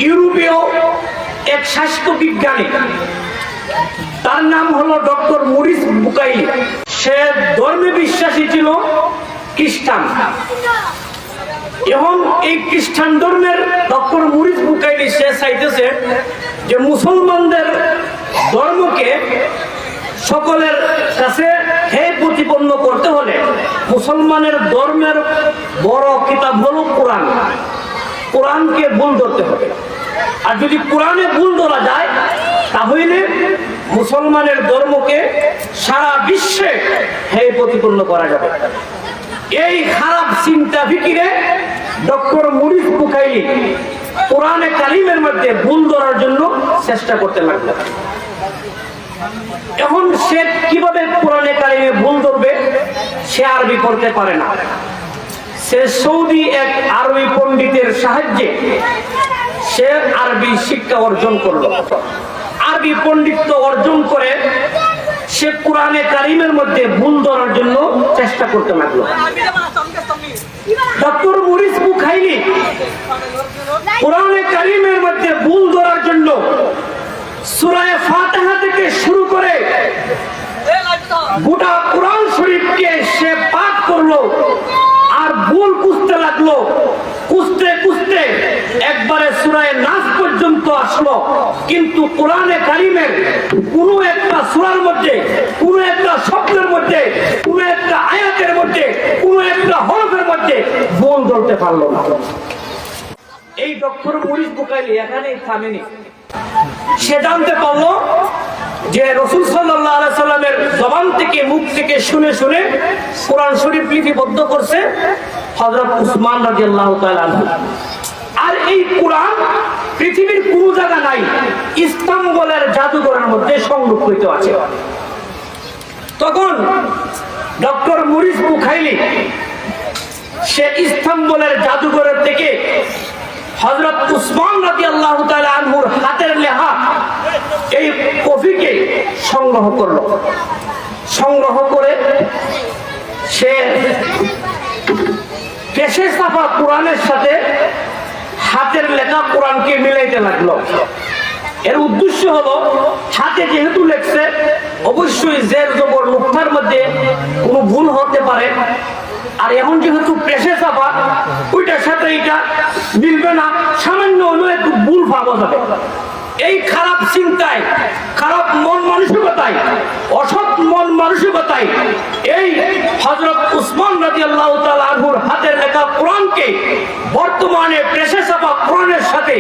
ইউরোপীয় এক স্বাস্থ্য বিজ্ঞানী, তার নাম হলো ডক্টর মরিস বুকাইলি। সে ধর্মে বিশ্বাসী ছিল খ্রিস্টান, এবং এই খ্রিস্টান ধর্মের ডক্টর মরিস বুকাইলি সে চাইতেছে যে মুসলমানদের ধর্মকে সকলের কাছে প্রতিপন্ন করতে হলে মুসলমানের ধর্মের বড় কিতাব হলো কোরআন। কোরআনকে ভুল ধরতে হবে, আর যদি কোরআনে ভুল ধরা যায় তাহলে মুসলমানের ধর্মকে সারা বিশ্বে প্রতিপন্ন করা যাবে। এই খারাপ চিন্তা ফিকিরে ডক্টর মরিস বুকাইলি কোরআনে কারিমের মধ্যে ভুল ধরার জন্য চেষ্টা করতে লাগলো। এখন সে কিভাবে কোরআনে কারিমে ভুল ধরবে? সে আরবি পড়তে পারে না। সে সৌদি এক আরবি পণ্ডিতের সাহায্যে সে আরবি শিক্ষা অর্জন করলো। আরবি পণ্ডিত্য অর্জন করে সে কোরআনে কারিমের মধ্যে ভুল ধরার জন্য চেষ্টা করতে লাগলো। ডক্টর মরিস বুকাইলি কোরআনে কারিমের মধ্যে ভুল ধরার জন্য সূরা ফাতিহা থেকে শুরু করে গোটা কোরআন শরীফকে সে পাঠ করলো, আর ভুল খুঁজতে লাগলো। খুঁজতে খুঁজতে একবারে সূরা নাস পর্যন্ত আসলো, কিন্তু কোরআনে কারিমের কোনো একটা সূরার মধ্যে, কোনো একটা শব্দের মধ্যে, কোনো একটা আয়াতের মধ্যে, কোনো একটা হরফের মধ্যে ভুল ধরতে পারলো না। এই ডক্টর মরিস বুকাইলি এখানেই থামেনি। সে জানতে পারলো যে রাসূল সাল্লাল্লাহু আলাইহি সাল্লামের জবান থেকে, মুখ থেকে শুনে শুনে কোরআন শরীফ লিপিবদ্ধ করছে হযরত উসমান রাদিয়াল্লাহু তাআলা আনহু। আর এই কোরআন পৃথিবীর কোনো জায়গা নাই, ইস্তাম্বুলের জাদুঘরের মধ্যে সংরক্ষিত আছে। তখন ডক্টর মরিস বুকাইলি সে ইস্তাম্বুলের জাদুঘরের থেকে হযরত উসমান রাদিয়াল্লাহু তাআলা আনহুর হাতের লেখা এই কপিকে সংগ্রহ করলো। সংগ্রহ করে সে পেশে ছাপা কোরআনের সাথে হাতের লেখা কোরআনকে মিলাইতে লাগলো। এর উদ্দেশ্য হলো হাতে যেহেতু লেখছে অবশ্যই জের জবর নুক্তার মধ্যে কোনো ভুল হতে পারে, আর এখন যেহেতু পেশে ছাপা ওইটার সাথে এটা মিলবে না, সামান্য হলেও একটু ভুল পাওয়া যাবে। এই খারাপ চিন্তায়, খারাপ মন মানসিকতায়, অসৎ মন মানসিকতায় এই হযরত উসমান রাদিয়াল্লাহু তাআলা আনহুর হাতের লেখা কোরআনকে বর্তমানে পেশে ছাপা কোরআনের সাথে